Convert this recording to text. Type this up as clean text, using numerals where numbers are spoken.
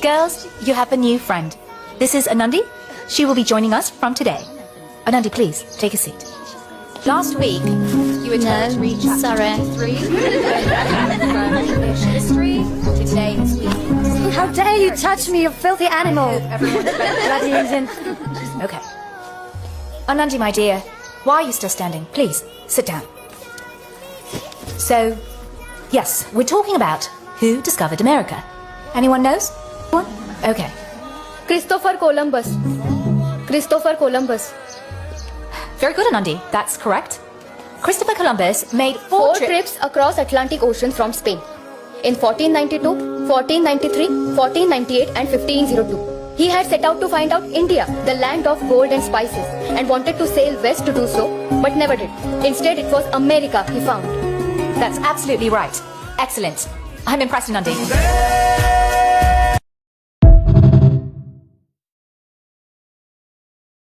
Girls, you have a new friend. This is Anandi. She will be joining us from today. Anandi, please, take a seat. Last week, you were told to read chapter sorry. 3 from English history to today in Sweden. How dare you touch me, you filthy animal! Bloody Indian. Okay. Anandi, my dear, why are you still standing? Please, sit down. So, yes, we're talking about who discovered America. Anyone knows? One? Okay. Christopher Columbus. Christopher Columbus. Very good, Anandi. That's correct. Christopher Columbus made Four trips across Atlantic Ocean from Spain. In 1492, 1493, 1498 and 1502. He had set out to find out India, the land of gold and spices, and wanted to sail west to do so, but never did. Instead, it was America he found. That's absolutely right. Excellent. I'm impressed, Anandi.